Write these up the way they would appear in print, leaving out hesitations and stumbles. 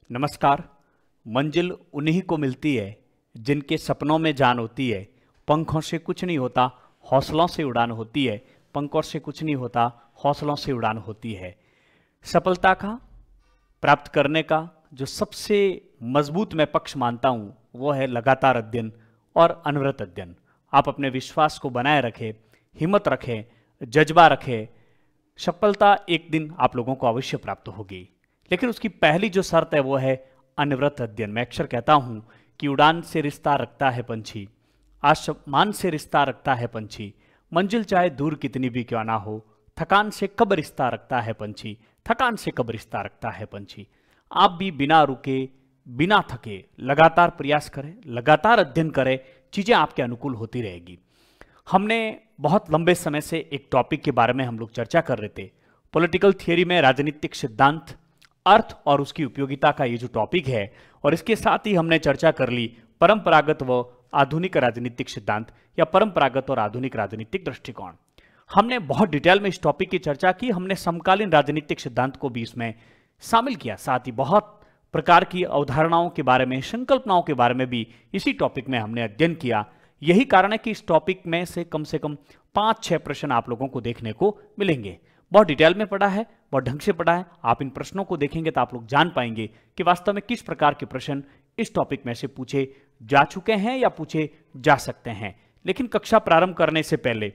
नमस्कार। मंजिल उन्हीं को मिलती है जिनके सपनों में जान होती है। पंखों से कुछ नहीं होता, हौसलों से उड़ान होती है। पंखों से कुछ नहीं होता, हौसलों से उड़ान होती है। सफलता का प्राप्त करने का जो सबसे मजबूत मैं पक्ष मानता हूं वो है लगातार अध्ययन और अनवरत अध्ययन। आप अपने विश्वास को बनाए रखें, हिम्मत रखें, जज्बा रखें। सफलता एक दिन आप लोगों को अवश्य प्राप्त होगी, लेकिन उसकी पहली जो शर्त है वो है अनवरत अध्ययन। मैं अक्सर कहता हूं कि उड़ान से रिश्ता रखता है पंछी, आसमान से रिश्ता रखता है पंछी। मंजिल चाहे दूर कितनी भी क्यों ना हो, थकान से कब रिश्ता रखता है पंछी, थकान से कब रिश्ता रखता है पंछी। आप भी बिना रुके, बिना थके लगातार प्रयास करें, लगातार अध्ययन करें, चीजें आपके अनुकूल होती रहेगी। हमने बहुत लंबे समय से एक टॉपिक के बारे में हम लोग चर्चा कर रहे थे। पॉलिटिकल थियरी में राजनीतिक सिद्धांत, अर्थ और उसकी उपयोगिता का ये जो टॉपिक है, और इसके साथ ही हमने चर्चा कर ली परंपरागत व आधुनिक राजनीतिक सिद्धांत या परंपरागत और आधुनिक राजनीतिक दृष्टिकोण। हमने बहुत डिटेल में इस टॉपिक की चर्चा की। हमने समकालीन राजनीतिक सिद्धांत को भी इसमें शामिल किया, साथ ही बहुत प्रकार की अवधारणाओं के बारे में, संकल्पनाओं के बारे में भी इसी टॉपिक में हमने अध्ययन किया। यही कारण है कि इस टॉपिक में से कम 5-6 प्रश्न आप लोगों को देखने को मिलेंगे। बहुत डिटेल में पढ़ा है, बहुत ढंग से पढ़ा है। आप इन प्रश्नों को देखेंगे तो आप लोग जान पाएंगे कि वास्तव में किस प्रकार के प्रश्न इस टॉपिक में से पूछे जा चुके हैं या पूछे जा सकते हैं। लेकिन कक्षा प्रारंभ करने से पहले,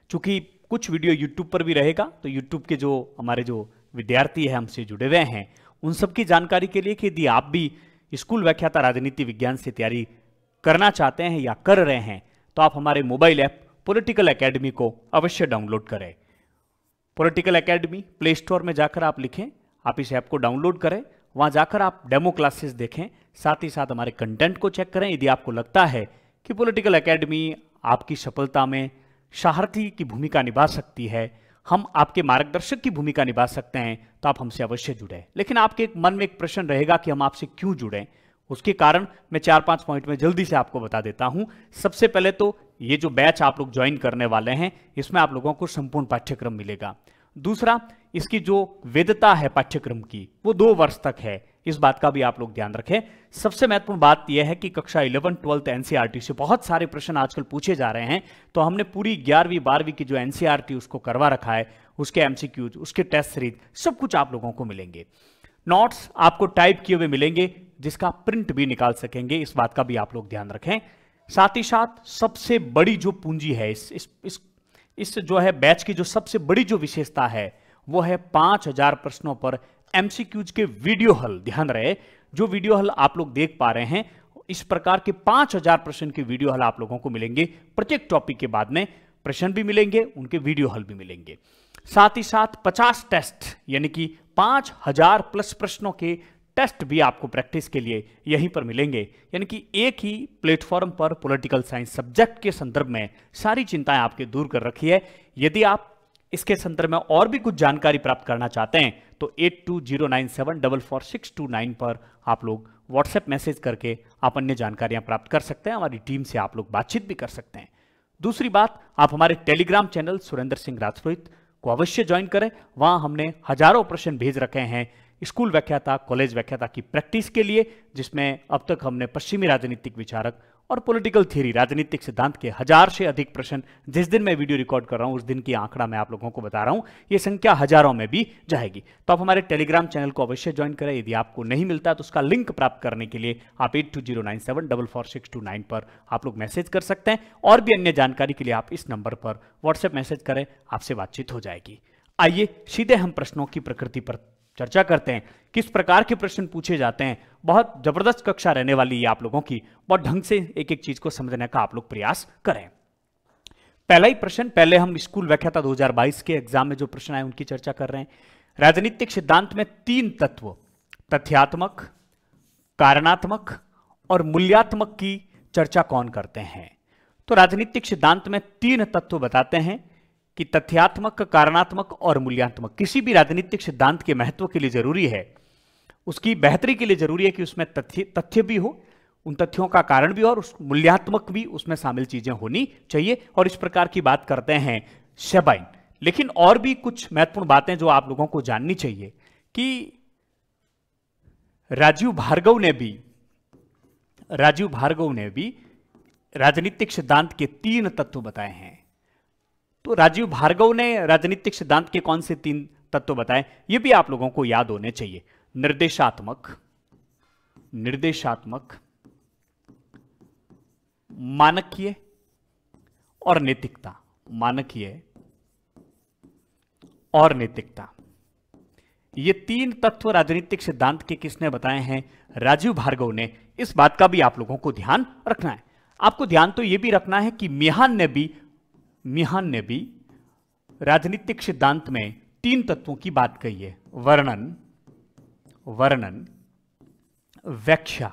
चूंकि कुछ वीडियो यूट्यूब पर भी रहेगा, तो यूट्यूब के जो हमारे जो विद्यार्थी है हमसे जुड़े हुए हैं, उन सबकी जानकारी के लिए कि यदि आप भी स्कूल व्याख्याता राजनीति विज्ञान से तैयारी करना चाहते हैं या कर रहे हैं, तो आप हमारे मोबाइल ऐप पॉलिटिकल एकेडमी को अवश्य डाउनलोड करें। पॉलिटिकल एकेडमी प्ले स्टोर में जाकर आप लिखें, आप इस ऐप को डाउनलोड करें, वहां जाकर आप डेमो क्लासेस देखें, साथ ही साथ हमारे कंटेंट को चेक करें। यदि आपको लगता है कि पॉलिटिकल एकेडमी आपकी सफलता में सारथी की भूमिका निभा सकती है, हम आपके मार्गदर्शक की भूमिका निभा सकते हैं, तो आप हमसे अवश्य जुड़ें। लेकिन आपके मन में एक प्रश्न रहेगा कि हम आपसे क्यों जुड़ें। उसके कारण मैं 4-5 पॉइंट में जल्दी से आपको बता देता हूं। सबसे पहले तो ये जो बैच आप लोग ज्वाइन करने वाले हैं, इसमें आप लोगों को संपूर्ण पाठ्यक्रम मिलेगा। दूसरा, इसकी जो वैधता है पाठ्यक्रम की, वो 2 वर्ष तक है। इस बात का भी आप लोग ध्यान रखें। सबसे महत्वपूर्ण बात यह है कि कक्षा 11-12 एनसीईआरटी से बहुत सारे प्रश्न आजकल पूछे जा रहे हैं, तो हमने पूरी 11वीं-12वीं की जो एनसीईआरटी उसको करवा रखा है, उसके एमसीक्यूज, उसके टेस्ट सीरीज, सब कुछ आप लोगों को मिलेंगे। नोट्स आपको टाइप किए हुए मिलेंगे, जिसका प्रिंट भी निकाल सकेंगे। इस बात का भी आप लोग ध्यान रखें। साथ ही साथ सबसे बड़ी जो पूंजी है इस जो है बैच की, जो सबसे बड़ी जो विशेषता है वो है 5000 प्रश्नों पर एमसीक्यूज के वीडियो हल। ध्यान रहे, जो वीडियो हल आप लोग देख पा रहे हैं, इस प्रकार के 5000 प्रश्न के वीडियो हल आप लोगों को मिलेंगे। प्रत्येक टॉपिक के बाद में प्रश्न भी मिलेंगे, उनके वीडियो हल भी मिलेंगे। साथ ही साथ 50 टेस्ट यानी कि 5000 प्लस प्रश्नों के टेस्ट भी आपको प्रैक्टिस के लिए यहीं पर मिलेंगे। यानी कि एक ही प्लेटफॉर्म पर पॉलिटिकल साइंस सब्जेक्ट के संदर्भ में सारी चिंताएं आपके दूर कर रखी है। यदि आप इसके संदर्भ में और भी कुछ जानकारी प्राप्त करना चाहते हैं तो 8209744629 पर आप लोग व्हाट्सएप मैसेज करके आप अन्य जानकारियां प्राप्त कर सकते हैं। हमारी टीम से आप लोग बातचीत भी कर सकते हैं। दूसरी बात, आप हमारे टेलीग्राम चैनल सुरेंद्र सिंह राजपुरोहित को अवश्य ज्वाइन करें। वहां हमने हजारों प्रश्न भेज रखे हैं स्कूल व्याख्याता, कॉलेज व्याख्याता की प्रैक्टिस के लिए, जिसमें अब तक हमने पश्चिमी राजनीतिक विचारक और पॉलिटिकल थ्योरी, राजनीतिक सिद्धांत के 1000 से अधिक प्रश्न, जिस दिन मैं वीडियो रिकॉर्ड कर रहा हूं उस दिन की आंकड़ा मैं आप लोगों को बता रहा हूं, ये संख्या हजारों में भी जाएगी। तो आप हमारे टेलीग्राम चैनल को अवश्य ज्वाइन करें। यदि आपको नहीं मिलता तो उसका लिंक प्राप्त करने के लिए आप 8209744629 पर आप लोग मैसेज कर सकते हैं। और भी अन्य जानकारी के लिए आप इस नंबर पर व्हाट्सएप मैसेज करें, आपसे बातचीत हो जाएगी। आइए सीधे हम प्रश्नों की प्रकृति पर चर्चा करते हैं, किस प्रकार के प्रश्न पूछे जाते हैं। बहुत जबरदस्त कक्षा रहने वाली है आप लोगों की। बहुत ढंग से एक एक चीज को समझने का आप लोग प्रयास करें। पहला ही प्रश्न, पहले हम स्कूल व्याख्याता 2022 के एग्जाम में जो प्रश्न आए उनकी चर्चा कर रहे हैं। राजनीतिक सिद्धांत में 3 तत्व, तथ्यात्मक, कारणात्मक और मूल्यात्मक की चर्चा कौन करते हैं। तो राजनीतिक सिद्धांत में 3 तत्व बताते हैं कि तथ्यात्मक, कारणात्मक और मूल्यांत्मक। किसी भी राजनीतिक सिद्धांत के महत्व के लिए जरूरी है, उसकी बेहतरी के लिए जरूरी है कि उसमें तथ्य भी हो, उन तथ्यों का कारण भी हो, और उस मूल्यांत्मक भी उसमें शामिल चीजें होनी चाहिए। और इस प्रकार की बात करते हैं शेबाइन। लेकिन और भी कुछ महत्वपूर्ण बातें जो आप लोगों को जाननी चाहिए कि राजीव भार्गव ने भी राजनीतिक सिद्धांत के 3 तत्व बताए हैं। तो राजीव भार्गव ने राजनीतिक सिद्धांत के कौन से 3 तत्व बताए, ये भी आप लोगों को याद होने चाहिए। निर्देशात्मक, मानकीय और नैतिकता। मानकीय और नैतिकता, ये 3 तत्व राजनीतिक सिद्धांत के किसने बताए हैं? राजीव भार्गव ने। इस बात का भी आप लोगों को ध्यान रखना है। आपको ध्यान तो यह भी रखना है कि मिहान ने भी राजनीतिक सिद्धांत में 3 तत्वों की बात कही है। वर्णन, व्याख्या,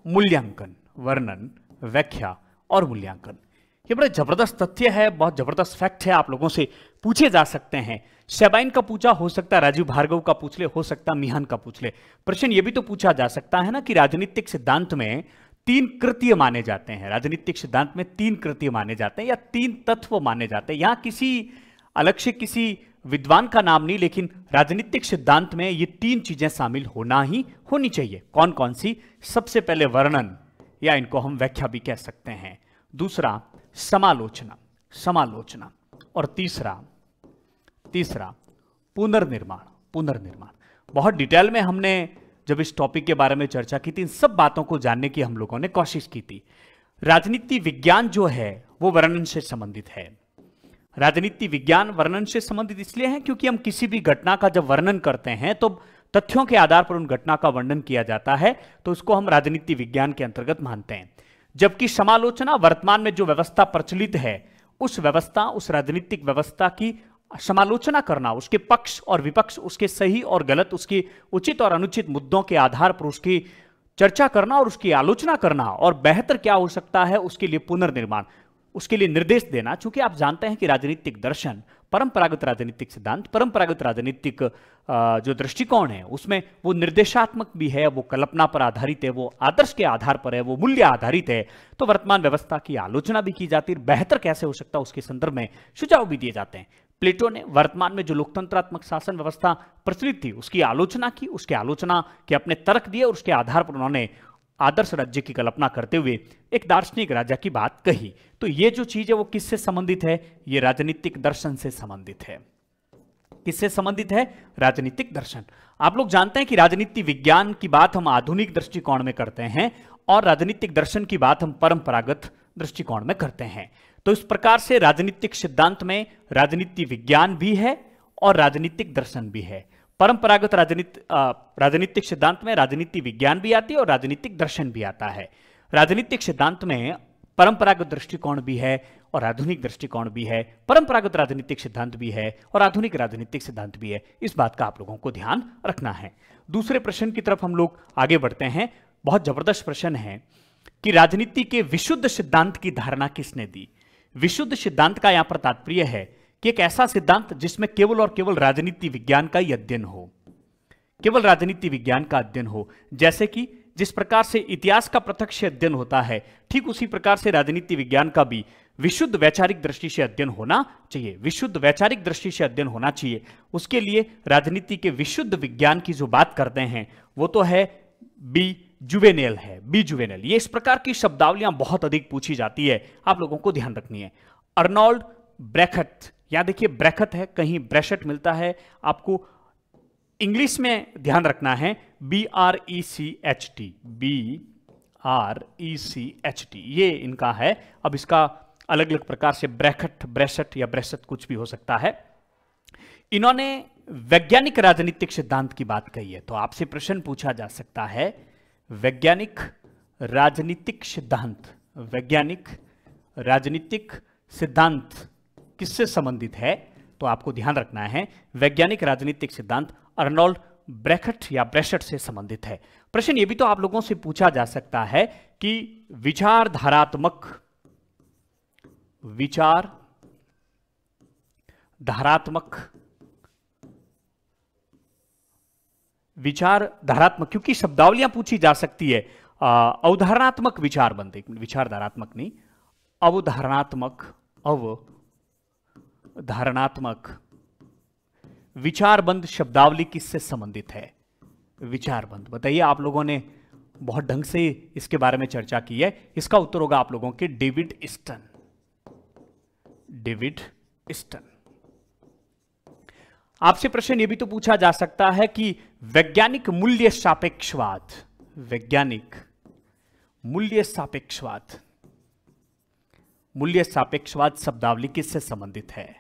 मूल्यांकन। वर्णन, व्याख्या और मूल्यांकन, ये बड़ा जबरदस्त तथ्य है, बहुत जबरदस्त फैक्ट है, आप लोगों से पूछे जा सकते हैं। सेबाइन का पूछा हो सकता है, राजीव भार्गव का पूछ ले, हो सकता है मिहान का पूछ ले। प्रश्न ये भी तो पूछा जा सकता है ना कि राजनीतिक सिद्धांत में 3 कृत्य माने जाते हैं। राजनीतिक सिद्धांत में 3 कृत्य माने जाते हैं या 3 तत्व माने जाते हैं। यहां किसी अलग से किसी विद्वान का नाम नहीं, लेकिन राजनीतिक सिद्धांत में ये 3 चीजें शामिल होनी चाहिए। कौन कौन सी? सबसे पहले वर्णन, या इनको हम व्याख्या भी कह सकते हैं। दूसरा समालोचना और तीसरा पुनर्निर्माण। बहुत डिटेल में हमने जब इस टॉपिक के बारे में चर्चा की थी, इन सब बातों को जानने की हम लोगों ने कोशिश की थी। राजनीति विज्ञान जो है वो वर्णन से संबंधित है। राजनीति विज्ञान वर्णन से संबंधित इसलिए है क्योंकि हम किसी भी घटना का जब वर्णन करते हैं तो तथ्यों के आधार पर उन घटना का वर्णन किया जाता है, तो उसको हम राजनीति विज्ञान के अंतर्गत मानते हैं। जबकि समालोचना वर्तमान में जो व्यवस्था प्रचलित है उस राजनीतिक व्यवस्था की समालोचना करना, उसके पक्ष और विपक्ष, उसके सही और गलत, उसके उचित और अनुचित मुद्दों के आधार पर उसकी चर्चा करना और उसकी आलोचना करना, और बेहतर क्या हो सकता है उसके लिए पुनर्निर्माण, उसके लिए निर्देश देना। चूंकि आप जानते हैं कि राजनीतिक दर्शन, परंपरागत राजनीतिक सिद्धांत, परंपरागत राजनीतिक जो दृष्टिकोण है उसमें वो निर्देशात्मक भी है, वो कल्पना पर आधारित है, वो आदर्श के आधार पर है, वो मूल्य आधारित है। तो वर्तमान व्यवस्था की आलोचना भी की जाती है, बेहतर कैसे हो सकता है उसके संदर्भ में सुझाव भी दिए जाते हैं। प्लेटो ने वर्तमान में जो लोकतंत्रात्मक शासन व्यवस्था प्रचलित थी उसकी आलोचना की, उसके आलोचना के अपने तर्क दिए और उसके आधार पर उन्होंने आदर्श राज्य की कल्पना करते हुए एक दार्शनिक राजा की बात कही। तो ये जो चीज है वो किससे संबंधित है? ये राजनीतिक दर्शन से संबंधित है। किससे संबंधित है? राजनीतिक दर्शन। आप लोग जानते हैं कि राजनीति विज्ञान की बात हम आधुनिक दृष्टिकोण में करते हैं और राजनीतिक दर्शन की बात हम परंपरागत दृष्टिकोण में करते हैं। तो इस प्रकार से राजनीतिक सिद्धांत में राजनीति विज्ञान भी है और राजनीतिक दर्शन भी है। परंपरागत राजनीतिक सिद्धांत में राजनीति विज्ञान भी आती है और राजनीतिक दर्शन भी आता है। राजनीतिक सिद्धांत में परंपरागत दृष्टिकोण भी है और आधुनिक दृष्टिकोण भी है, परंपरागत राजनीतिक सिद्धांत भी है और आधुनिक राजनीतिक सिद्धांत भी है। इस बात का आप लोगों को ध्यान रखना है। दूसरे प्रश्न की तरफ हम लोग आगे बढ़ते हैं। बहुत जबरदस्त प्रश्न है कि राजनीति के विशुद्ध सिद्धांत की धारणा किसने दी? विशुद्ध सिद्धांत का यहां पर तात्पर्य है कि एक ऐसा सिद्धांत जिसमें केवल और केवल राजनीति विज्ञान का ही अध्ययन हो, केवल राजनीति विज्ञान का अध्ययन हो। जैसे कि जिस प्रकार से इतिहास का प्रत्यक्ष अध्ययन होता है, ठीक उसी प्रकार से राजनीति विज्ञान का भी विशुद्ध वैचारिक दृष्टि से अध्ययन होना चाहिए। विशुद्ध वैचारिक दृष्टि से अध्ययन होना चाहिए। उसके लिए राजनीति के विशुद्ध विज्ञान की जो बात करते हैं वो तो है बी जुवेनेल है, बी जुवेनेल। ये इस प्रकार की शब्दावलियां बहुत अधिक पूछी जाती है, आप लोगों को ध्यान रखनी है। अर्नोल्ड ब्रैकेट, यहां देखिए ब्रैकेट है, कहीं ब्रैशेट मिलता है, आपको इंग्लिश में ध्यान रखना है BRECHT, BRECHT, ये इनका है। अब इसका अलग अलग प्रकार से ब्रैकेट, ब्रैशेट या ब्रैशेट कुछ भी हो सकता है। इन्होंने वैज्ञानिक राजनीतिक सिद्धांत की बात कही है। तो आपसे प्रश्न पूछा जा सकता है वैज्ञानिक राजनीतिक सिद्धांत, वैज्ञानिक राजनीतिक सिद्धांत किससे संबंधित है? तो आपको ध्यान रखना है वैज्ञानिक राजनीतिक सिद्धांत अर्नोल्ड ब्रैकेट या ब्रैशेट से संबंधित है। प्रश्न यह भी तो आप लोगों से पूछा जा सकता है कि विचारधारात्मक क्योंकि शब्दावलियां पूछी जा सकती है, अवधारणात्मक विचार बनते, विचारधारात्मक नहीं, अवधारणात्मक विचारबंद शब्दावली किससे संबंधित है? विचारबंद, बताइए। आप लोगों ने बहुत ढंग से इसके बारे में चर्चा की है। इसका उत्तर होगा आप लोगों के डेविड ईस्टन। David Easton. आपसे प्रश्न यह भी तो पूछा जा सकता है कि वैज्ञानिक मूल्य सापेक्षवाद, वैज्ञानिक मूल्य सापेक्षवाद, मूल्य सापेक्षवाद शब्दावली किससे संबंधित है?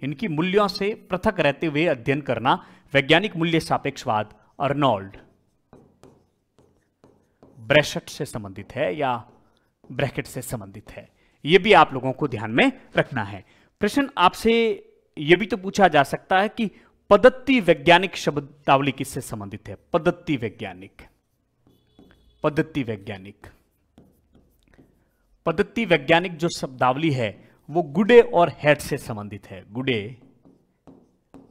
इनकी मूल्यों से पृथक रहते हुए अध्ययन करना वैज्ञानिक मूल्य सापेक्षवाद अर्नोल्ड ब्रेशट से संबंधित है या ब्रैकेट से संबंधित है, यह भी आप लोगों को ध्यान में रखना है। प्रश्न आपसे यह भी तो पूछा जा सकता है कि पद्धति वैज्ञानिक शब्दावली किससे संबंधित है? पद्धति वैज्ञानिक, पद्धति वैज्ञानिक, पद्धति वैज्ञानिक जो शब्दावली है वो गुडे और हेड से संबंधित है। गुडे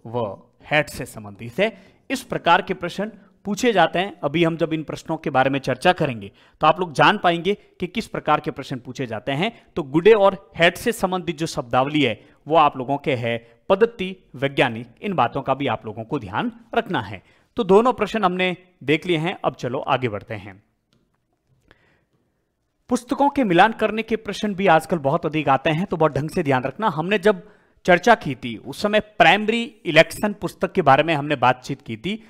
व हेड से संबंधित है। इस प्रकार के प्रश्न पूछे जाते हैं। अभी हम जब इन प्रश्नों के बारे में चर्चा करेंगे तो आप लोग जान पाएंगे कि किस प्रकार के प्रश्न पूछे जाते हैं। तो गुडे और हेड से संबंधित जो शब्दावली है वो आप लोगों के है पद्धति वैज्ञानिक। इन बातों का भी आप लोगों को ध्यान रखना है। तो दोनों प्रश्न हमने देख लिए हैं। अब चलो आगे बढ़ते हैं। पुस्तकों के मिलान करने के प्रश्न भी आजकल बहुत अधिक आते हैं, तो बहुत ढंग से ध्यान रखना। हमने जब चर्चा की थी उस समय प्राइमरी इलेक्शन पुस्तक के बारे में हमने बातचीत की थी।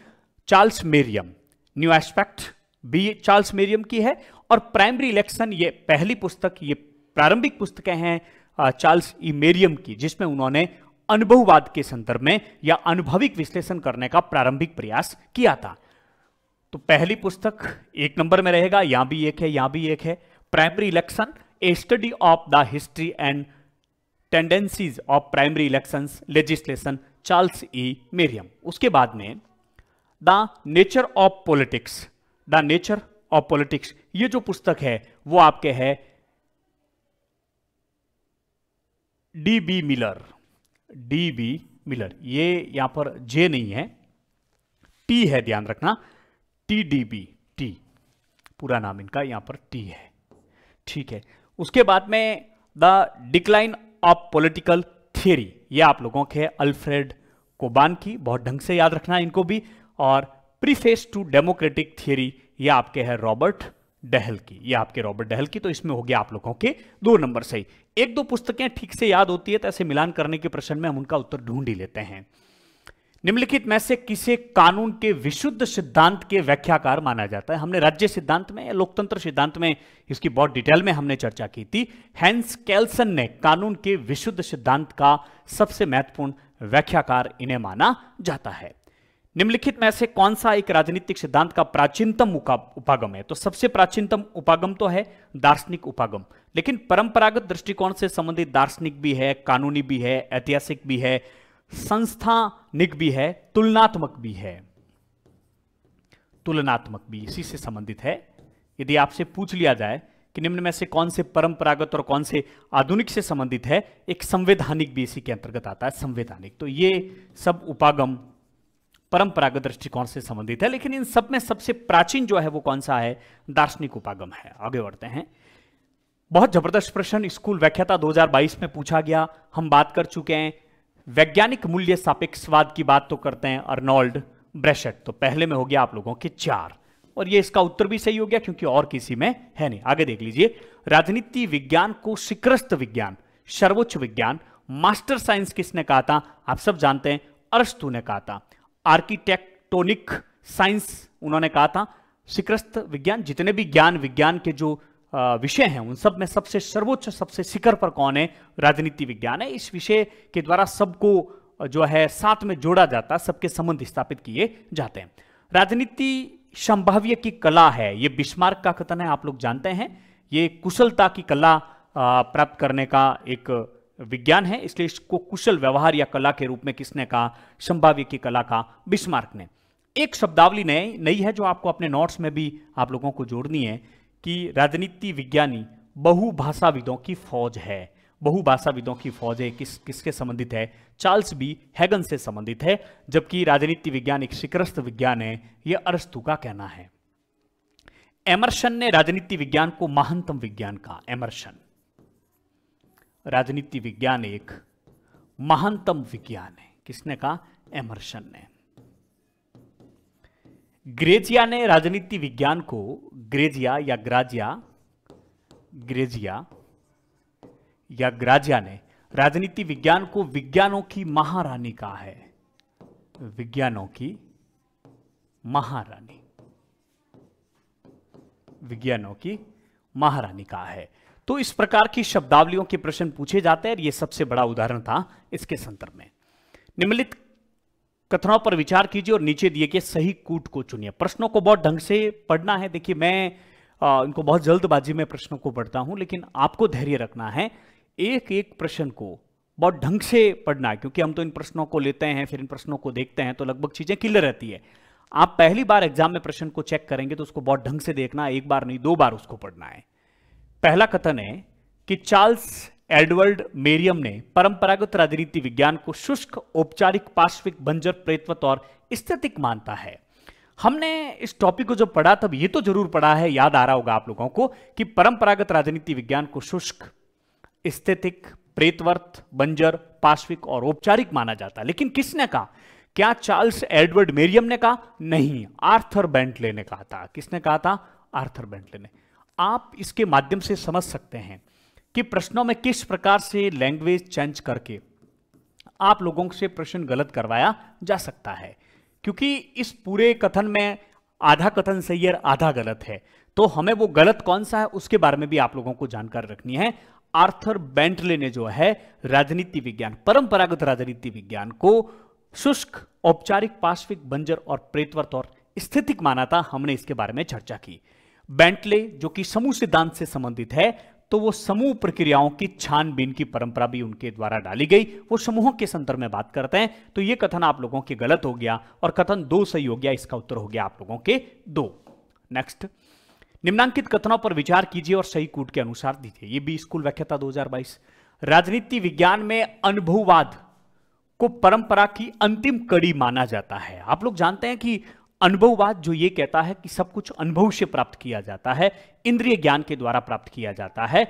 चार्ल्स मेरियम, न्यू एस्पेक्ट भी चार्ल्स मेरियम की है, और प्राइमरी इलेक्शन ये पहली पुस्तक, ये प्रारंभिक पुस्तकें हैं चार्ल्स ई मेरियम की, जिसमें उन्होंने अनुभववाद के संदर्भ में या अनुभविक विश्लेषण करने का प्रारंभिक प्रयास किया था। तो पहली पुस्तक 1 नंबर में रहेगा, यहां भी एक है, यहां भी एक है। Primary election, A study of the history and tendencies of primary elections legislation, Charles E मेरियम। उसके बाद में the nature of politics, the nature of politics, ये जो पुस्तक है वो आपके है डी.बी. Miller, DB. मिलर। ये यहां पर जे नहीं है, टी है, ध्यान रखना, टी.डी.बी. टी, पूरा नाम इनका यहां पर टी है, ठीक है। उसके बाद में the decline of political theory, ये आप लोगों के अल्फ्रेड कोबान की, बहुत ढंग से याद रखना इनको भी। और प्रीफेस टू डेमोक्रेटिक थियरी, ये आपके है रॉबर्ट डहल की, ये आपके रॉबर्ट डहल की। तो इसमें हो गया आप लोगों के 2 नंबर सही। 1-2 पुस्तकें ठीक से याद होती है तो ऐसे मिलान करने के प्रश्न में हम उनका उत्तर ढूंढ ही लेते हैं। निम्नलिखित में से किसे कानून के विशुद्ध सिद्धांत के व्याख्याकार माना जाता है? हमने राज्य सिद्धांत में या लोकतंत्र सिद्धांत में इसकी बहुत डिटेल में हमने चर्चा की थी। हैंस केल्सन ने कानून के विशुद्ध सिद्धांत का सबसे महत्वपूर्ण व्याख्याकार इन्हें माना जाता है। निम्नलिखित में से कौन सा एक राजनीतिक सिद्धांत का प्राचीनतम उपागम है? तो सबसे प्राचीनतम उपागम तो है दार्शनिक उपागम, लेकिन परंपरागत दृष्टिकोण से संबंधित दार्शनिक भी है, कानूनी भी है, ऐतिहासिक भी है, संस्थानिक भी है, तुलनात्मक भी है। तुलनात्मक भी इसी से संबंधित है। यदि आपसे पूछ लिया जाए कि निम्न में से कौन से परंपरागत और कौन से आधुनिक से संबंधित है, एक संवैधानिक भी इसी के अंतर्गत आता है, संवैधानिक। तो ये सब उपागम परंपरागत दृष्टिकोण से संबंधित है, लेकिन इन सब में सबसे प्राचीन जो है वो कौन सा है? दार्शनिक उपागम है। आगे बढ़ते हैं। बहुत जबरदस्त प्रश्न स्कूल व्याख्याता 2022 में पूछा गया। हम बात कर चुके हैं वैज्ञानिक मूल्य सापेक्षवाद की, बात तो करते हैं अर्नोल्ड ब्रेशट। तो पहले में हो गया आप लोगों के 4, और ये इसका उत्तर भी सही हो गया क्योंकि और किसी में है नहीं। आगे देख लीजिए। राजनीति विज्ञान को शिखरस्थ विज्ञान, सर्वोच्च विज्ञान, मास्टर साइंस किसने कहा था? आप सब जानते हैं, अरस्तू ने कहा था। आर्किटेक्टोनिक साइंस उन्होंने कहा था। शिखरस्थ विज्ञान, जितने भी ज्ञान विज्ञान के जो विषय हैं उन सब में सबसे सर्वोच्च, सबसे शिखर पर कौन है? राजनीति विज्ञान है। इस विषय के द्वारा सबको जो है साथ में जोड़ा जाता है, सबके संबंध स्थापित किए जाते हैं। राजनीति संभाव्य की कला है, ये बिस्मार्क का कथन है, आप लोग जानते हैं। ये कुशलता की कला प्राप्त करने का एक विज्ञान है, इसलिए इसको कुशल व्यवहार या कला के रूप में किसने कहा? संभाव्य की कला का बिस्मार्क ने। एक शब्दावली नई है जो आपको अपने नोट्स में भी आप लोगों को जोड़नी है कि राजनीति विज्ञानी बहुभाषाविदों की फौज है। बहुभाषाविदों की फौज है, किसके संबंधित है? चार्ल्स बी हैगन से संबंधित है। जबकि राजनीति विज्ञान एक शिखरस्थ विज्ञान है, यह अरस्तू का कहना है। एमर्सन ने राजनीति विज्ञान को महानतम विज्ञान कहा। एमर्सन, राजनीति विज्ञान एक महानतम विज्ञान है, किसने कहा? एमर्सन ने। ग्रेजिया ने राजनीति विज्ञान को, ग्रेजिया या ग्राजिया ने राजनीति विज्ञान को विज्ञानों की महारानी कहा है। विज्ञानों की महारानी, विज्ञानों की महारानी कहा है। तो इस प्रकार की शब्दावलियों के प्रश्न पूछे जाते हैं और यह सबसे बड़ा उदाहरण था इसके संदर्भ में। निम्नलिखित कथनों पर विचार कीजिए और नीचे दिए गए सही कूट को चुनिए। प्रश्नों को बहुत ढंग से पढ़ना है। देखिए, मैं इनको बहुत जल्दबाजी में प्रश्नों को पढ़ता हूं, लेकिन आपको धैर्य रखना है। एक एक प्रश्न को बहुत ढंग से पढ़ना है, क्योंकि हम तो इन प्रश्नों को लेते हैं, फिर इन प्रश्नों को देखते हैं, तो लगभग चीजें क्लियर रहती है। आप पहली बार एग्जाम में प्रश्न को चेक करेंगे तो उसको बहुत ढंग से देखना, एक बार नहीं 2 बार उसको पढ़ना है। पहला कथन है कि चार्ल्स एडवर्ड मेरियम ने परंपरागत राजनीति विज्ञान को शुष्क, औपचारिक, पार्श्विक, बंजर, प्रेतवत और स्थैतिक मानता है। हमने इस टॉपिक को जब पढ़ा तब ये तो जरूर पढ़ा है, याद आ रहा होगा आप लोगों को, कि परंपरागत राजनीति विज्ञान को शुष्क, स्थैतिक, प्रेतवर्त, बंजर, पार्श्विक और औपचारिक माना जाता है। लेकिन किसने कहा? क्या चार्ल्स एडवर्ड मेरियम ने कहा? नहीं, आर्थर बेंटले ने कहा था। किसने कहा था? आर्थर बेंटले ने। आप इसके माध्यम से समझ सकते हैं कि प्रश्नों में किस प्रकार से लैंग्वेज चेंज करके आप लोगों से प्रश्न गलत करवाया जा सकता है, क्योंकि इस पूरे कथन में आधा कथन सही है, आधा गलत है। तो हमें वो गलत कौन सा है उसके बारे में भी आप लोगों को जानकारी रखनी है। आर्थर बेंटले ने जो है राजनीति विज्ञान, परंपरागत राजनीति विज्ञान को शुष्क, औपचारिक, पार्श्विक, बंजर और प्रेतवर्त और स्थैतिक माना था। हमने इसके बारे में चर्चा की। बेंटले जो कि समूह सिद्धांत से संबंधित है, तो वो समूह प्रक्रियाओं की छानबीन की परंपरा भी उनके द्वारा डाली गई। वो समूहों के संदर्भ में बात करते हैं। तो ये कथन आप लोगों के गलत हो गया और कथन 2 सही हो गया। इसका उत्तर हो गया आप लोगों के 2। नेक्स्ट, निम्नांकित कथनों पर विचार कीजिए और सही कूट के अनुसार दीजिए। ये भी स्कूल व्याख्याता 2022। राजनीति विज्ञान में अनुभववाद को परंपरा की अंतिम कड़ी माना जाता है। आप लोग जानते हैं कि अनुभववाद जो ये कहता है कि सब कुछ अनुभव से प्राप्त किया जाता है, इंद्रिय ज्ञान के द्वारा प्राप्त किया जाता है।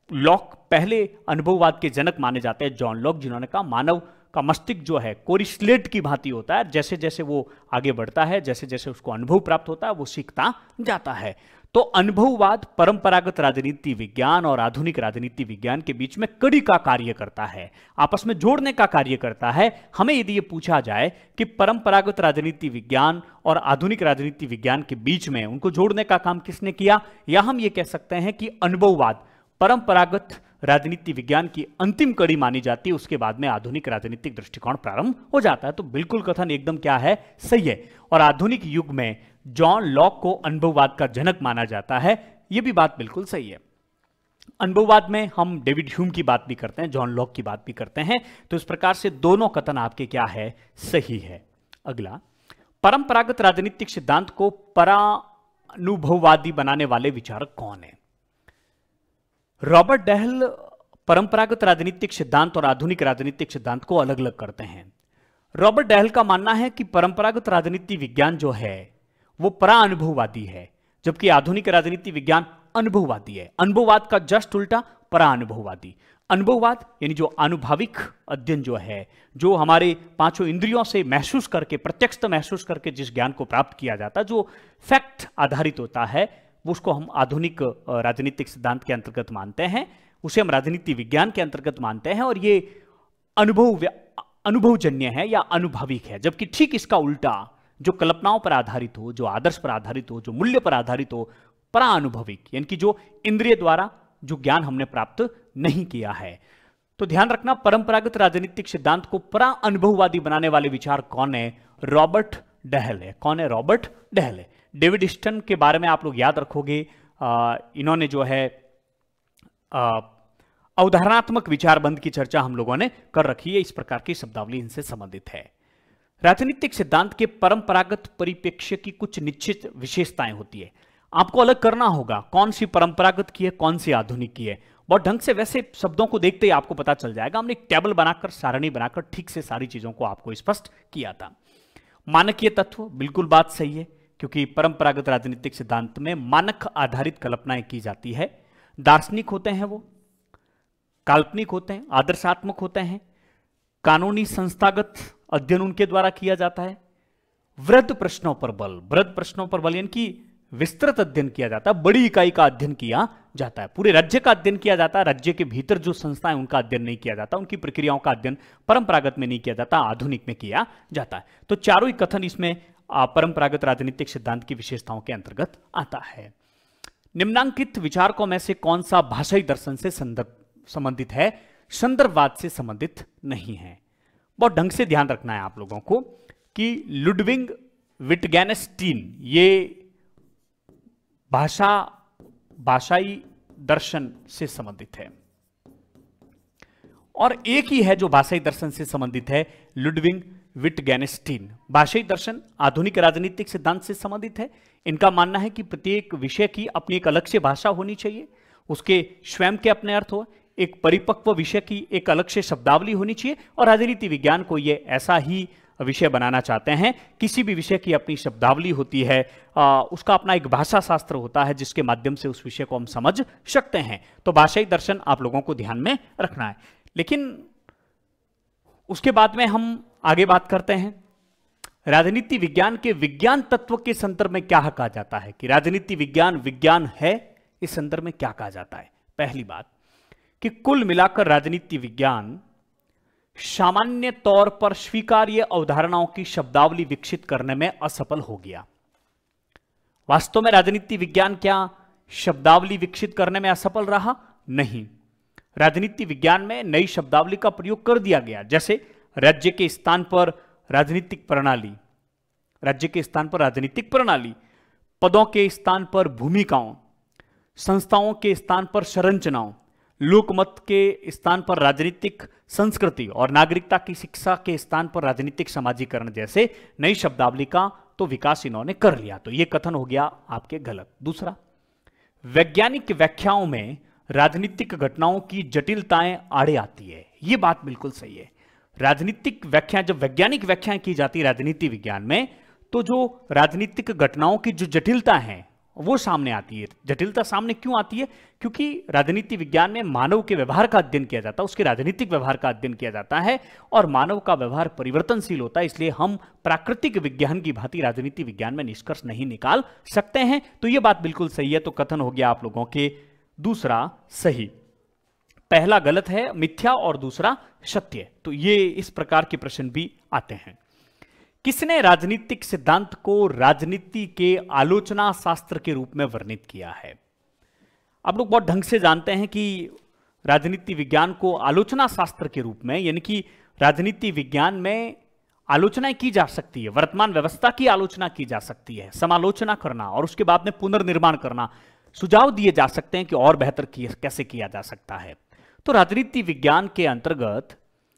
लॉक पहले अनुभववाद के जनक माने जाते हैं, जॉन लॉक, जिन्होंने कहा मानव का मस्तिष्क जो है कोरी स्लेट की भांति होता है, जैसे जैसे वो आगे बढ़ता है, जैसे जैसे उसको अनुभव प्राप्त होता है, वो सीखता जाता है। तो अनुभववाद परंपरागत राजनीति विज्ञान और आधुनिक राजनीति विज्ञान के बीच में कड़ी का कार्य करता है, आपस में जोड़ने का कार्य करता है। हमें यदि ये पूछा जाए कि परंपरागत राजनीति विज्ञान और आधुनिक राजनीति विज्ञान के बीच में उनको जोड़ने का काम किसने किया, या हम ये कह सकते हैं कि अनुभववाद परंपरागत राजनीति विज्ञान की अंतिम कड़ी मानी जाती है, उसके बाद में आधुनिक राजनीतिक दृष्टिकोण प्रारंभ हो जाता है। तो बिल्कुल कथन एकदम क्या है, सही है। और आधुनिक युग में जॉन लॉक को अनुभववाद का जनक माना जाता है, यह भी बात बिल्कुल सही है। अनुभववाद में हम डेविड ह्यूम की बात भी करते हैं, जॉन लॉक की बात भी करते हैं। तो इस प्रकार से दोनों कथन आपके क्या है, सही है। अगला, परंपरागत राजनीतिक सिद्धांत को परानुभववादी बनाने वाले विचारक कौन है? रॉबर्ट डहल परंपरागत राजनीतिक सिद्धांत और आधुनिक राजनीतिक सिद्धांत को अलग अलग करते हैं। रॉबर्ट डहल का मानना है कि परंपरागत राजनीति विज्ञान जो है वो पराअनुभववादी है, जबकि आधुनिक राजनीति विज्ञान अनुभववादी है। अनुभववाद का जस्ट उल्टा पराअनुभववादी। अनुभववाद यानी जो आनुभाविक अध्ययन जो है, जो हमारे 5 इंद्रियों से महसूस करके, प्रत्यक्ष महसूस करके जिस ज्ञान को प्राप्त किया जाता है, जो फैक्ट आधारित होता है, वो उसको हम आधुनिक राजनीतिक सिद्धांत के अंतर्गत मानते हैं, उसे हम राजनीति विज्ञान के अंतर्गत मानते हैं। और ये अनुभवजन्य है या अनुभाविक है। जबकि ठीक इसका उल्टा, जो कल्पनाओं पर आधारित हो, जो आदर्श पर आधारित हो, जो मूल्य पर आधारित हो, पराअनुभविक, यानी कि जो इंद्रिय द्वारा जो ज्ञान हमने प्राप्त नहीं किया है। तो ध्यान रखना, परंपरागत राजनीतिक सिद्धांत को पराअनुभववादी बनाने वाले विचार कौन है? रॉबर्ट डहल है। कौन है? रॉबर्ट डहल है। डेविड स्टन के बारे में आप लोग याद रखोगे, इन्होंने जो है अवधारणात्मक विचारबंद की चर्चा हम लोगों ने कर रखी है। इस प्रकार की शब्दावली इनसे संबंधित है। राजनीतिक सिद्धांत के परंपरागत परिप्रेक्ष्य की कुछ निश्चित विशेषताएं होती है। आपको अलग करना होगा कौन सी परंपरागत की है, कौन सी आधुनिक की है। बहुत ढंग से वैसे शब्दों को देखते ही आपको पता चल जाएगा। हमने एक टेबल बनाकर, सारणी बनाकर ठीक से सारी चीजों को आपको स्पष्ट किया था। मानकीय तत्व, बिल्कुल बात सही है, क्योंकि परंपरागत राजनीतिक सिद्धांत में मानक आधारित कल्पनाएं की जाती है। दार्शनिक होते हैं, वो काल्पनिक होते हैं, आदर्शात्मक होते हैं, कानूनी संस्थागत अध्ययन उनके द्वारा किया जाता है। वृहद प्रश्नों पर बल, वृहद प्रश्नों पर बल यानी कि विस्तृत अध्ययन किया जाता है, बड़ी इकाई का अध्ययन किया जाता है, पूरे राज्य का अध्ययन किया जाता है। राज्य के भीतर जो संस्थाएं उनका अध्ययन नहीं किया जाता, उनकी प्रक्रियाओं का अध्ययन परंपरागत में नहीं किया जाता, आधुनिक में किया जाता है। तो चारों ही कथन इसमें परंपरागत राजनीतिक सिद्धांत की विशेषताओं के अंतर्गत आता है। निम्नांकित विचारकों में से कौन सा भाषाई दर्शन से संबंधित है, संदर्भवाद से संबंधित नहीं है? बहुत ढंग से ध्यान रखना है आप लोगों को कि लुडविग विटगेनस्टीन ये भाषाई दर्शन से संबंधित है, और एक ही है जो भाषाई दर्शन से संबंधित है, लुडविग विटगेनस्टीन। भाषाई दर्शन आधुनिक राजनीतिक सिद्धांत से संबंधित है। इनका मानना है कि प्रत्येक विषय की अपनी एक अलग से भाषा होनी चाहिए, उसके स्वयं के अपने अर्थ हो, एक परिपक्व विषय की एक अलग से शब्दावली होनी चाहिए, और राजनीति विज्ञान को ये ऐसा ही विषय बनाना चाहते हैं। किसी भी विषय की अपनी शब्दावली होती है, उसका अपना एक भाषा शास्त्र होता है जिसके माध्यम से उस विषय को हम समझ सकते हैं। तो भाषाई दर्शन आप लोगों को ध्यान में रखना है। लेकिन उसके बाद में हम आगे बात करते हैं राजनीति विज्ञान के विज्ञान तत्व के संदर्भ में क्या कहा जाता है, कि राजनीति विज्ञान विज्ञान है, इस संदर्भ में क्या कहा जाता है। पहली बात कि कुल मिलाकर राजनीति विज्ञान सामान्य तौर पर स्वीकार्य अवधारणाओं की शब्दावली विकसित करने में असफल हो गया। वास्तव में राजनीति विज्ञान क्या शब्दावली विकसित करने में असफल रहा? नहीं। राजनीति विज्ञान में नई शब्दावली का प्रयोग कर दिया गया, जैसे राज्य के स्थान पर राजनीतिक प्रणाली, राज्य के स्थान पर राजनीतिक प्रणाली, पदों के स्थान पर भूमिकाओं, संस्थाओं के स्थान पर संरचनाओं, लोकमत के स्थान पर राजनीतिक संस्कृति और नागरिकता की शिक्षा के स्थान पर राजनीतिक समाजीकरण जैसे नई शब्दावली का तो विकास इन्होंने कर लिया। तो यह कथन हो गया आपके गलत। दूसरा, वैज्ञानिक व्याख्याओं में राजनीतिक घटनाओं की जटिलताएं आड़े आती है, यह बात बिल्कुल सही है। राजनीतिक व्याख्या, जब वैज्ञानिक व्याख्याएं की जाती है राजनीति विज्ञान में, तो जो राजनीतिक घटनाओं की जो जटिलता है वो सामने आती है। जटिलता सामने क्यों आती है? क्योंकि राजनीति विज्ञान में मानव के व्यवहार का अध्ययन किया जाता है, उसके राजनीतिक व्यवहार का अध्ययन किया जाता है, और मानव का व्यवहार परिवर्तनशील होता है, इसलिए हम प्राकृतिक विज्ञान की भांति राजनीति विज्ञान में निष्कर्ष नहीं निकाल सकते हैं। तो यह बात बिल्कुल सही है। तो कथन हो गया आप लोगों के दूसरा सही, पहला गलत है मिथ्या और दूसरा सत्य। तो ये इस प्रकार के प्रश्न भी आते हैं। किसने राजनीतिक सिद्धांत को राजनीति के आलोचना शास्त्र के रूप में वर्णित किया है? आप लोग बहुत ढंग से जानते हैं कि राजनीति विज्ञान को आलोचना शास्त्र के रूप में, यानी कि राजनीति विज्ञान में आलोचना की जा सकती है, वर्तमान व्यवस्था की आलोचना की जा सकती है, समालोचना करना और उसके बाद में पुनर्निर्माण करना, सुझाव दिए जा सकते हैं कि और बेहतर कैसे किया जा सकता है। तो राजनीति विज्ञान के अंतर्गत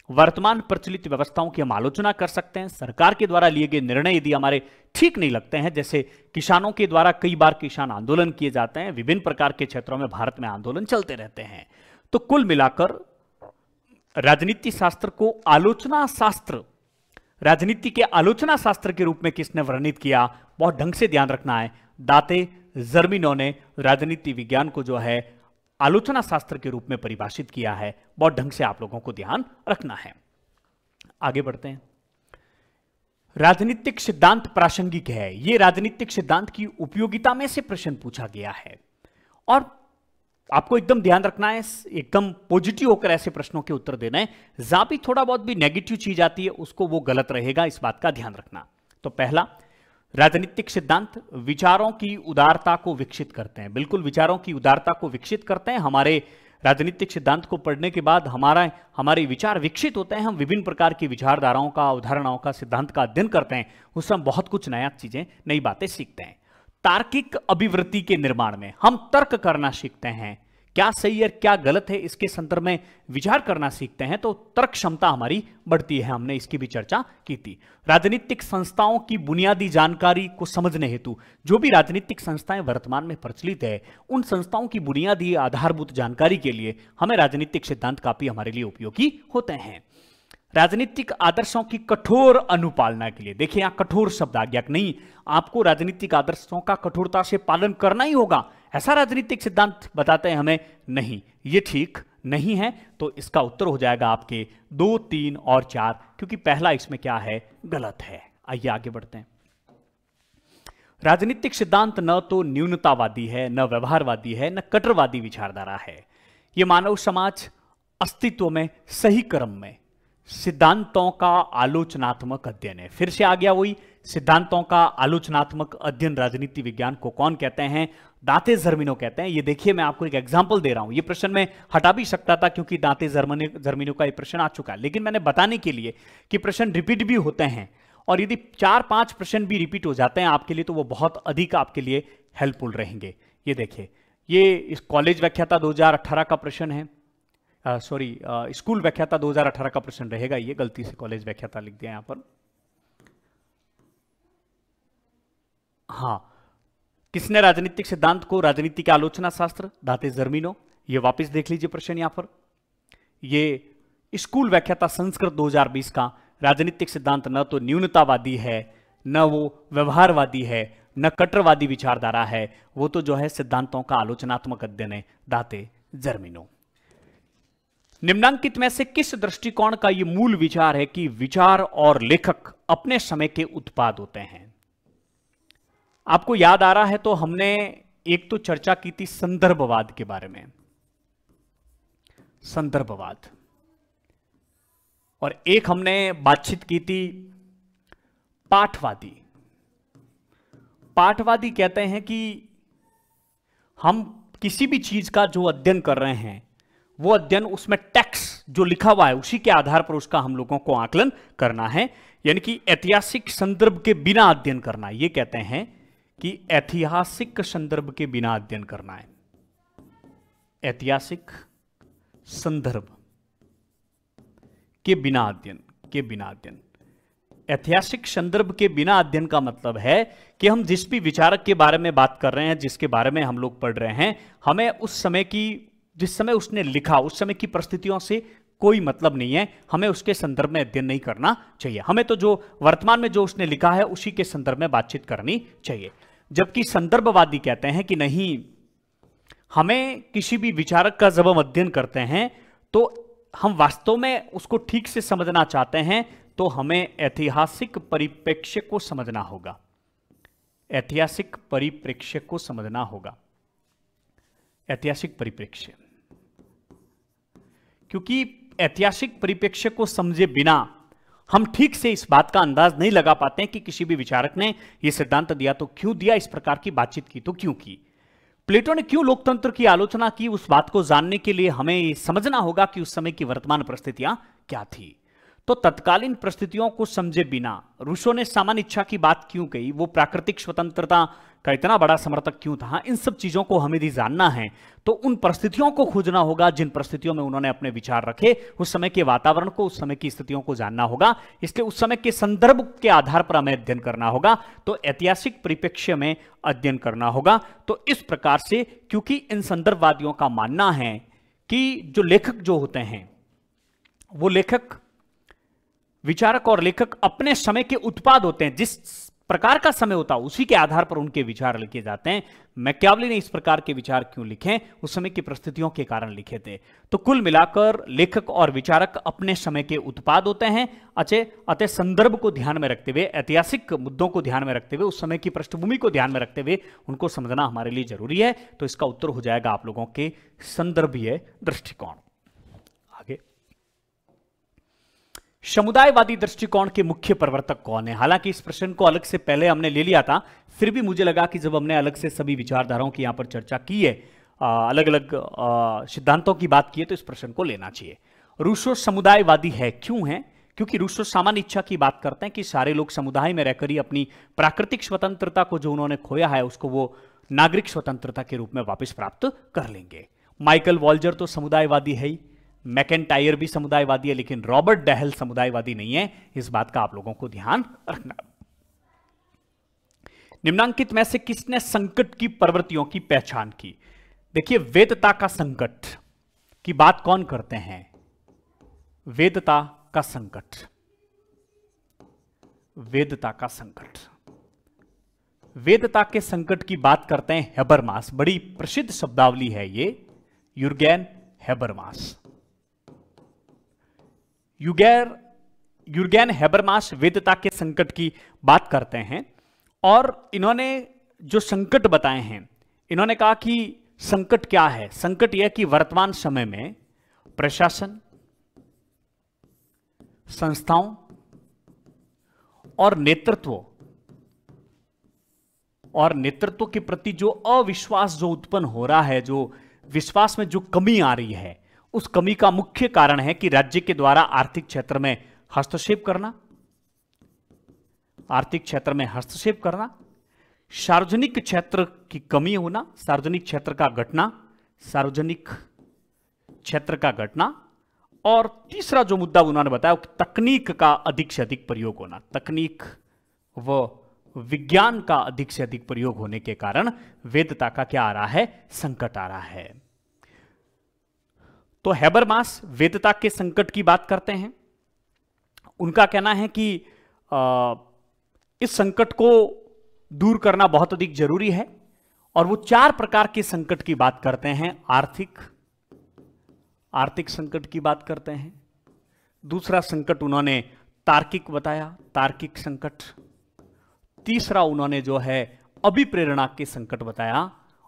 वर्तमान प्रचलित व्यवस्थाओं की हम आलोचना कर सकते हैं। सरकार के द्वारा लिए गए निर्णय यदि हमारे ठीक नहीं लगते हैं, जैसे किसानों के द्वारा कई बार किसान आंदोलन किए जाते हैं, विभिन्न प्रकार के क्षेत्रों में भारत में आंदोलन चलते रहते हैं। तो कुल मिलाकर राजनीति शास्त्र को आलोचना शास्त्र, राजनीति के आलोचना शास्त्र के रूप में किसने वर्णित किया? बहुत ढंग से ध्यान रखना है, दाते जर्मिनो ने राजनीति विज्ञान को जो है आलोचना शास्त्र के रूप में परिभाषित किया है। बहुत ढंग से आप लोगों को ध्यान रखना है। आगे बढ़ते हैं। राजनीतिक सिद्धांत प्रासंगिक है, यह राजनीतिक सिद्धांत की उपयोगिता में से प्रश्न पूछा गया है, और आपको एकदम ध्यान रखना है, एकदम पॉजिटिव होकर ऐसे प्रश्नों के उत्तर देना है। जहां भी थोड़ा बहुत भी नेगेटिव चीज आती है उसको वो गलत रहेगा, इस बात का ध्यान रखना। तो पहला, राजनीतिक सिद्धांत विचारों की उदारता को विकसित करते हैं। बिल्कुल विचारों की उदारता को विकसित करते हैं। हमारे राजनीतिक सिद्धांत को पढ़ने के बाद हमारे विचार विकसित होते हैं। हम विभिन्न प्रकार की विचारधाराओं का, अवधारणाओं का, सिद्धांत का अध्ययन करते हैं, उससे हम बहुत कुछ नया चीजें, नई बातें सीखते हैं। तार्किक अभिवृत्ति के निर्माण में हम तर्क करना सीखते हैं, क्या सही है क्या गलत है इसके संदर्भ में विचार करना सीखते हैं, तो तर्क क्षमता हमारी बढ़ती है। हमने इसकी भी चर्चा की थी। राजनीतिक संस्थाओं की बुनियादी जानकारी को समझने हेतु, जो भी राजनीतिक संस्थाएं वर्तमान में प्रचलित है, उन संस्थाओं की बुनियादी आधारभूत जानकारी के लिए हमें राजनीतिक सिद्धांत काफी हमारे लिए उपयोगी होते हैं। राजनीतिक आदर्शों की कठोर अनुपालना के लिए, देखिए यहां कठोर शब्द आ गया, नहीं आपको राजनीतिक आदर्शों का कठोरता से पालन करना ही होगा, ऐसा राजनीतिक सिद्धांत बताते हैं हमें, नहीं, ये ठीक नहीं है, तो इसका उत्तर हो जाएगा आपके 2, 3 और 4, क्योंकि पहला इसमें क्या है, गलत है। आइए आगे बढ़ते हैं। राजनीतिक सिद्धांत न तो न्यूनतावादी है, न व्यवहारवादी है, न कट्टरवादी विचारधारा है। यह मानव समाज अस्तित्व में सही क्रम में सिद्धांतों का आलोचनात्मक अध्ययन है। फिर से आ गया वही, सिद्धांतों का आलोचनात्मक अध्ययन राजनीति विज्ञान को कौन कहते हैं, दांते जर्मिनो कहते हैं। ये देखिए, मैं आपको एक एग्जांपल दे रहा हूं। ये प्रश्न में हटा भी सकता था क्योंकि दांते जर्मिनो का ये प्रश्न आ चुका है, लेकिन मैंने बताने के लिए कि प्रश्न रिपीट भी होते हैं और यदि 4-5 प्रश्न भी रिपीट हो जाते हैं आपके लिए तो वो बहुत अधिक आपके लिए हेल्पफुल रहेंगे। ये देखिए, ये इस कॉलेज व्याख्याता 2018 का प्रश्न है, स्कूल व्याख्याता 2018 का प्रश्न रहेगा। ये गलती से कॉलेज व्याख्याता लिख दिया यहां पर। हाँ, किसने राजनीतिक सिद्धांत को राजनीति के आलोचना शास्त्र, दांते जर्मिनो। ये वापस देख लीजिए प्रश्न यहां पर। ये स्कूल व्याख्याता संस्कृत 2020 का राजनीतिक सिद्धांत न तो न्यूनतावादी है, न वो व्यवहारवादी है, न कट्टरवादी विचारधारा है, वो तो जो है सिद्धांतों का आलोचनात्मक अध्ययन है, दांते जर्मिनो। निम्नांकित में से किस दृष्टिकोण का यह मूल विचार है कि विचार और लेखक अपने समय के उत्पाद होते हैं? आपको याद आ रहा है तो हमने एक तो चर्चा की थी संदर्भवाद के बारे में, संदर्भवाद, और एक हमने बातचीत की थी पाठवादी। पाठवादी कहते हैं कि हम किसी भी चीज का जो अध्ययन कर रहे हैं वो अध्ययन, उसमें टेक्स्ट जो लिखा हुआ है उसी के आधार पर उसका हम लोगों को आकलन करना है, यानी कि ऐतिहासिक संदर्भ के बिना अध्ययन करना। ये कहते हैं कि ऐतिहासिक संदर्भ के बिना अध्ययन करना है, ऐतिहासिक संदर्भ के बिना अध्ययन, के बिना अध्ययन। ऐतिहासिक संदर्भ के बिना अध्ययन का मतलब है कि हम जिस भी विचारक के बारे में बात कर रहे हैं, जिसके बारे में हम लोग पढ़ रहे हैं, हमें उस समय की, जिस समय उसने लिखा उस समय की परिस्थितियों से कोई मतलब नहीं है, हमें उसके संदर्भ में अध्ययन नहीं करना चाहिए। हमें तो जो वर्तमान में जो उसने लिखा है उसी के संदर्भ में बातचीत करनी चाहिए। जबकि संदर्भवादी कहते हैं कि नहीं, हमें किसी भी विचारक का जब हम अध्ययन करते हैं तो हम वास्तव में उसको ठीक से समझना चाहते हैं तो हमें ऐतिहासिक परिप्रेक्ष्य को समझना होगा, ऐतिहासिक परिप्रेक्ष्य को समझना होगा, ऐतिहासिक परिप्रेक्ष्य। क्योंकि ऐतिहासिक परिप्रेक्ष्य को समझे बिना हम ठीक से इस बात का अंदाज नहीं लगा पाते हैं कि किसी भी विचारक ने यह सिद्धांत दिया तो क्यों दिया, इस प्रकार की बातचीत की तो क्यों की, प्लेटो ने क्यों लोकतंत्र की आलोचना की। उस बात को जानने के लिए हमें समझना होगा कि उस समय की वर्तमान परिस्थितियां क्या थी। तो तत्कालीन परिस्थितियों को समझे बिना रूसो ने सामान्य इच्छा की बात क्यों कही, वो प्राकृतिक स्वतंत्रता का इतना बड़ा समर्थक क्यों था, इन सब चीजों को हमें यदि जानना है तो उन परिस्थितियों को खोजना होगा जिन परिस्थितियों में उन्होंने अपने विचार रखे, उस समय के वातावरण को, उस समय की स्थितियों को जानना होगा। इसलिए उस समय के संदर्भ के आधार पर हमें अध्ययन करना होगा, तो ऐतिहासिक परिप्रेक्ष्य में अध्ययन करना होगा। तो इस प्रकार से, क्योंकि इन संदर्भवादियों का मानना है कि जो लेखक जो होते हैं वो लेखक, विचारक और लेखक अपने समय के उत्पाद होते हैं, जिस प्रकार का समय होता है उसी के आधार पर उनके विचार लिखे जाते हैं। मैकियावेली ने इस प्रकार के विचार क्यों लिखे, उस समय की परिस्थितियों के कारण लिखे थे। तो कुल मिलाकर लेखक और विचारक अपने समय के उत्पाद होते हैं। अतः संदर्भ को ध्यान में रखते हुए, ऐतिहासिक मुद्दों को ध्यान में रखते हुए, उस समय की पृष्ठभूमि को ध्यान में रखते हुए उनको समझना हमारे लिए जरूरी है। तो इसका उत्तर हो जाएगा आप लोगों के संदर्भीय दृष्टिकोण। आगे, समुदायवादी दृष्टिकोण के मुख्य प्रवर्तक कौन है? हालांकि इस प्रश्न को अलग से पहले हमने ले लिया था, फिर भी मुझे लगा कि जब हमने अलग से सभी विचारधाराओं की यहां पर चर्चा की है, अलग अलग सिद्धांतों की बात की है, तो इस प्रश्न को लेना चाहिए। रूसो समुदायवादी है, क्यों है? क्योंकि रूसो सामान्य इच्छा की बात करते हैं कि सारे लोग समुदाय में रहकर ही अपनी प्राकृतिक स्वतंत्रता को जो उन्होंने खोया है उसको वो नागरिक स्वतंत्रता के रूप में वापस प्राप्त कर लेंगे। माइकल वॉल्जर तो समुदायवादी है ही, मैकेंटायर भी समुदायवादी है, लेकिन रॉबर्ट डैहल समुदायवादी नहीं है। इस बात का आप लोगों को ध्यान रखना। निम्नांकित में से किसने संकट की प्रवृत्तियों की पहचान की? देखिए, वेदता का संकट की बात कौन करते हैं? वेदता का संकट, वेदता का संकट, वेदता के संकट की बात करते हैं हैबरमास। बड़ी प्रसिद्ध शब्दावली है ये, यूर्गेन हैबरमास। युर्गेन हैबरमास वेदता के संकट की बात करते हैं और इन्होंने जो संकट बताए हैं, इन्होंने कहा कि संकट क्या है। संकट यह कि वर्तमान समय में प्रशासन, संस्थाओं और नेतृत्व के प्रति जो अविश्वास जो उत्पन्न हो रहा है, जो विश्वास में जो कमी आ रही है, उस कमी का मुख्य कारण है कि राज्य के द्वारा आर्थिक क्षेत्र में हस्तक्षेप करना, सार्वजनिक क्षेत्र की कमी होना, सार्वजनिक क्षेत्र का घटना और तीसरा जो मुद्दा उन्होंने बताया तकनीक का अधिक से अधिक प्रयोग होना। तकनीक व विज्ञान का अधिक से अधिक प्रयोग होने के कारण वेदता का क्या आ रहा है, संकट आ रहा है। तो हैबरमास वेदता के संकट की बात करते हैं। उनका कहना है कि इस संकट को दूर करना बहुत अधिक जरूरी है और वो 4 प्रकार के संकट की बात करते हैं। आर्थिक संकट की बात करते हैं। दूसरा संकट उन्होंने तार्किक बताया, तार्किक संकट। तीसरा उन्होंने जो है अभिप्रेरणा के संकट बताया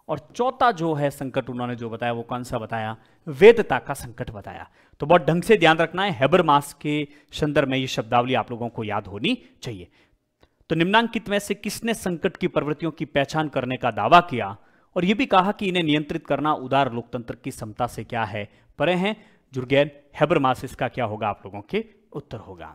और चौथा जो है संकट उन्होंने जो बताया वो कौन सा बताया, वेदता का संकट बताया। तो बहुत ढंग से ध्यान रखना है, हैबरमास के संदर्भ में ये शब्दावली आप लोगों को याद होनी चाहिए। तो निम्नांकित में से किसने संकट की प्रवृत्तियों की पहचान करने का दावा किया और यह भी कहा कि इन्हें नियंत्रित करना उदार लोकतंत्र की क्षमता से क्या है, परे हैं। युर्गेन हैबरमास, इसका क्या होगा आप लोगों के उत्तर होगा।